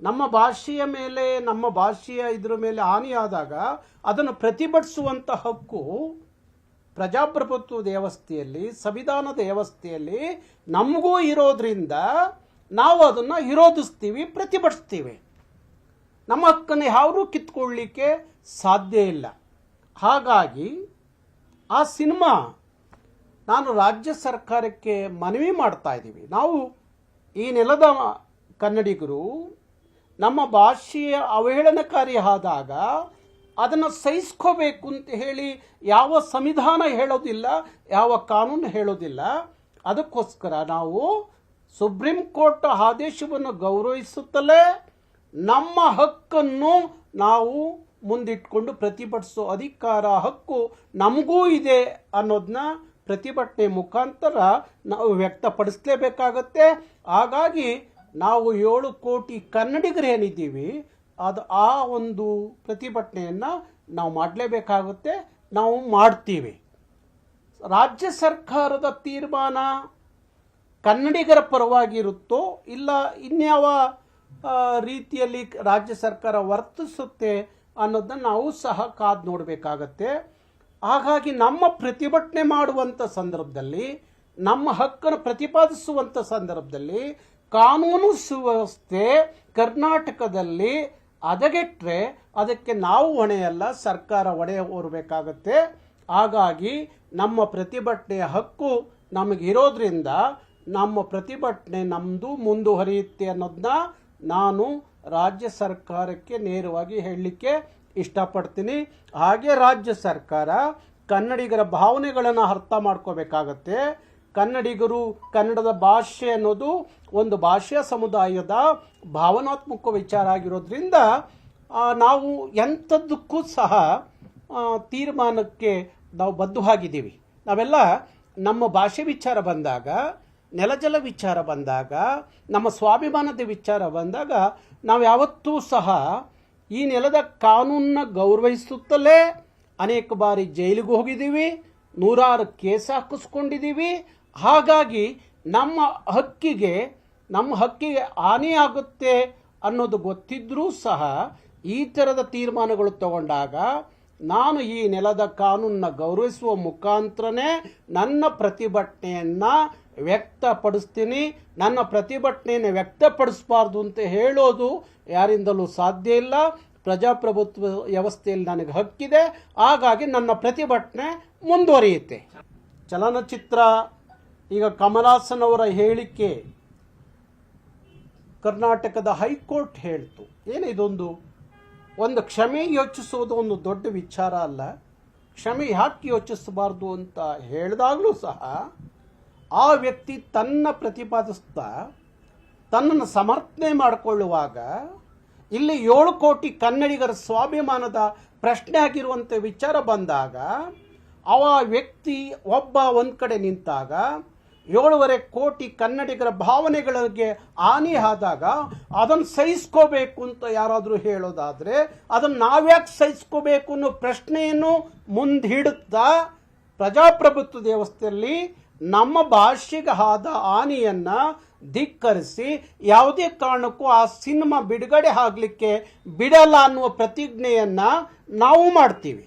ನಮ್ಮ ಭಾಷೆಯ ಮೇಲೆ, ನಮ್ಮ ಭಾಷೆಯ ಇದರ ಮೇಲೆ ಹಾನಿಯಾದಾಗ ಅದನ್ನು ಪ್ರತಿಭಟಿಸುವಂಥ ಹಕ್ಕು ಪ್ರಜಾಪ್ರಭುತ್ವ ವ್ಯವಸ್ಥೆಯಲ್ಲಿ, ಸಂವಿಧಾನದ ವ್ಯವಸ್ಥೆಯಲ್ಲಿ ನಮಗೂ ಇರೋದ್ರಿಂದ ನಾವು ಅದನ್ನು ವಿರೋಧಿಸ್ತೀವಿ, ಪ್ರತಿಭಟಿಸ್ತೀವಿ. ನಮ್ಮ ಹಕ್ಕನ್ನು ಯಾರೂ ಕಿತ್ಕೊಳ್ಳಿಕ್ಕೆ ಸಾಧ್ಯ ಇಲ್ಲ. ಹಾಗಾಗಿ ಆ ಸಿನಿಮಾ ನಾನು ರಾಜ್ಯ ಸರ್ಕಾರಕ್ಕೆ ಮನವಿ ಮಾಡ್ತಾ ಇದ್ದೀವಿ. ನಾವು ಈ ನೆಲದ ಕನ್ನಡಿಗರು ನಮ್ಮ ಭಾಷೆಯ ಅವಹೇಳನಕಾರಿ ಆದಾಗ ಅದನ್ನು ಸಹಿಸ್ಕೋಬೇಕು ಅಂತ ಹೇಳಿ ಯಾವ ಸಂವಿಧಾನ ಹೇಳೋದಿಲ್ಲ, ಯಾವ ಕಾನೂನು ಹೇಳೋದಿಲ್ಲ. ಅದಕ್ಕೋಸ್ಕರ ನಾವು ಸುಪ್ರೀಂ ಕೋರ್ಟ್ ಆದೇಶವನ್ನು ಗೌರವಿಸುತ್ತಲೇ ನಮ್ಮ ಹಕ್ಕನ್ನು ನಾವು ಮುಂದಿಟ್ಕೊಂಡು ಪ್ರತಿಭಟಿಸೋ ಅಧಿಕಾರ, ಹಕ್ಕು ನಮಗೂ ಇದೆ ಅನ್ನೋದನ್ನ ಪ್ರತಿಭಟನೆ ಮುಖಾಂತರ ನಾವು ವ್ಯಕ್ತಪಡಿಸಲೇಬೇಕಾಗತ್ತೆ. ಹಾಗಾಗಿ ನಾವು 7 ಕೋಟಿ ಕನ್ನಡಿಗರೇನಿದ್ದೀವಿ ಅದು ಆ ಒಂದು ಪ್ರತಿಭಟನೆಯನ್ನು ನಾವು ಮಾಡಲೇಬೇಕಾಗುತ್ತೆ, ನಾವು ಮಾಡ್ತೀವಿ. ರಾಜ್ಯ ಸರ್ಕಾರದ ತೀರ್ಮಾನ ಕನ್ನಡಿಗರ ಪರವಾಗಿರುತ್ತೋ ಇಲ್ಲ ಇನ್ಯಾವ ರೀತಿಯಲ್ಲಿ ರಾಜ್ಯ ಸರ್ಕಾರ ವರ್ತಿಸುತ್ತೆ ಅನ್ನೋದನ್ನ ನಾವು ಸಹ ಕಾದು ನೋಡಬೇಕಾಗತ್ತೆ. ಹಾಗಾಗಿ ನಮ್ಮ ಪ್ರತಿಭಟನೆ ಮಾಡುವಂಥ ಸಂದರ್ಭದಲ್ಲಿ, ನಮ್ಮ ಹಕ್ಕನ್ನು ಪ್ರತಿಪಾದಿಸುವಂಥ ಸಂದರ್ಭದಲ್ಲಿ ಕಾನೂನು ಸುವ್ಯವಸ್ಥೆ ಕರ್ನಾಟಕದಲ್ಲಿ ಹದಗೆಟ್ಟರೆ ಅದಕ್ಕೆ ನಾವು ಹೊಣೆಯಲ್ಲ, ಸರ್ಕಾರ ಹೊಣೆ ಹೊರಬೇಕಾಗತ್ತೆ. ಹಾಗಾಗಿ ನಮ್ಮ ಪ್ರತಿಭಟನೆಯ ಹಕ್ಕು ನಮಗಿರೋದ್ರಿಂದ ನಮ್ಮ ಪ್ರತಿಭಟನೆ ನಮ್ಮದು ಮುಂದುವರಿಯುತ್ತೆ ಅನ್ನೋದನ್ನ ನಾನು ರಾಜ್ಯ ಸರ್ಕಾರಕ್ಕೆ ನೇರವಾಗಿ ಹೇಳಲಿಕ್ಕೆ ಇಷ್ಟಪಡ್ತೀನಿ. ಹಾಗೆ ರಾಜ್ಯ ಸರ್ಕಾರ ಕನ್ನಡಿಗರ ಭಾವನೆಗಳನ್ನು ಅರ್ಥ ಮಾಡ್ಕೋಬೇಕಾಗತ್ತೆ. ಕನ್ನಡಿಗರು, ಕನ್ನಡದ ಭಾಷೆ ಅನ್ನೋದು ಒಂದು ಭಾಷಾ ಸಮುದಾಯದ ಭಾವನಾತ್ಮಕ ವಿಚಾರ ಆಗಿರೋದ್ರಿಂದ ನಾವು ಎಂಥದ್ದಕ್ಕೂ ಸಹ ತೀರ್ಮಾನಕ್ಕೆ ನಾವು ಬದ್ಧವಾಗಿದ್ದೀವಿ. ನಾವೆಲ್ಲ ನಮ್ಮ ಭಾಷೆ ವಿಚಾರ ಬಂದಾಗ, ನೆಲಜಲ ವಿಚಾರ ಬಂದಾಗ, ನಮ್ಮ ಸ್ವಾಭಿಮಾನದ ವಿಚಾರ ಬಂದಾಗ ನಾವು ಯಾವತ್ತೂ ಸಹ ಈ ನೆಲದ ಕಾನೂನನ್ನ ಗೌರವಿಸುತ್ತಲೇ ಅನೇಕ ಬಾರಿ ಜೈಲಿಗೆ ಹೋಗಿದ್ದೀವಿ, 100 ಕೇಸ್ ಹಾಕಿಸ್ಕೊಂಡಿದ್ದೀವಿ. ಹಾಗಾಗಿ ನಮ್ಮ ಹಕ್ಕಿಗೆ ಹಾನಿಯಾಗುತ್ತೆ ಅನ್ನೋದು ಗೊತ್ತಿದ್ರೂ ಸಹ ಈ ಥರದ ತೀರ್ಮಾನಗಳು ತಗೊಂಡಾಗ ನಾನು ಈ ನೆಲದ ಕಾನೂನನ್ನ ಗೌರವಿಸುವ ಮುಖಾಂತರನೇ ನನ್ನ ಪ್ರತಿಭಟನೆಯನ್ನು ವ್ಯಕ್ತಪಡಿಸ್ತೀನಿ. ನನ್ನ ಪ್ರತಿಭಟನೆಯನ್ನು ವ್ಯಕ್ತಪಡಿಸಬಾರ್ದು ಅಂತ ಹೇಳೋದು ಯಾರಿಂದಲೂ ಸಾಧ್ಯ ಇಲ್ಲ. ಪ್ರಜಾಪ್ರಭುತ್ವ ವ್ಯವಸ್ಥೆಯಲ್ಲಿ ನನಗೆ ಹಕ್ಕಿದೆ, ಹಾಗಾಗಿ ನನ್ನ ಪ್ರತಿಭಟನೆ ಮುಂದುವರಿಯುತ್ತೆ. ಚಲನಚಿತ್ರ ಈಗ ಕಮಲಾಸನ್ ಅವರ ಹೇಳಿಕೆ ಕರ್ನಾಟಕದ ಹೈಕೋರ್ಟ್ ಹೇಳ್ತು. ಏನು ಇದೊಂದು ಕ್ಷಮೆ ಯೋಚಿಸೋದು ಒಂದು ದೊಡ್ಡ ವಿಚಾರ ಅಲ್ಲ. ಕ್ಷಮೆ ಯಾಕೆ ಯೋಚಿಸಬಾರ್ದು ಅಂತ ಹೇಳಿದಾಗಲೂ ಸಹ ಆ ವ್ಯಕ್ತಿ ತನ್ನ ಪ್ರತಿಪಾದಿಸ್ತಾ ತನ್ನನ್ನು ಸಮರ್ಥನೆ ಮಾಡಿಕೊಳ್ಳುವಾಗ ಇಲ್ಲಿ 7 ಕೋಟಿ ಕನ್ನಡಿಗರ ಸ್ವಾಭಿಮಾನದ ಪ್ರಶ್ನೆ ಆಗಿರುವಂಥ ವಿಚಾರ ಬಂದಾಗ ಆ ವ್ಯಕ್ತಿ ಒಂದು ಕಡೆ ನಿಂತಾಗ 7.5 ಕೋಟಿ ಕನ್ನಡಿಗರ ಭಾವನೆಗಳಿಗೆ ಹಾನಿ ಆದಾಗ ಅದನ್ನು ಸಹಿಸ್ಕೋಬೇಕು ಅಂತ ಯಾರಾದರೂ ಹೇಳೋದಾದರೆ ಅದನ್ನು ನಾವ್ಯಾಕೆ ಸಹಿಸ್ಕೋಬೇಕು ಅನ್ನೋ ಪ್ರಶ್ನೆಯನ್ನು ಮುಂದಿಡುತ್ತಾ ಪ್ರಜಾಪ್ರಭುತ್ವ ವ್ಯವಸ್ಥೆಯಲ್ಲಿ ನಮ್ಮ ಭಾಷೆಗೆ ಆದ ಹಾನಿಯನ್ನು ಧಿಕ್ಕರಿಸಿ ಯಾವುದೇ ಕಾರಣಕ್ಕೂ ಆ ಸಿನಿಮಾ ಬಿಡುಗಡೆ ಆಗಲಿಕ್ಕೆ ಬಿಡಲ್ಲ ಅನ್ನುವ ಪ್ರತಿಜ್ಞೆಯನ್ನು ನಾವು ಮಾಡ್ತೀವಿ.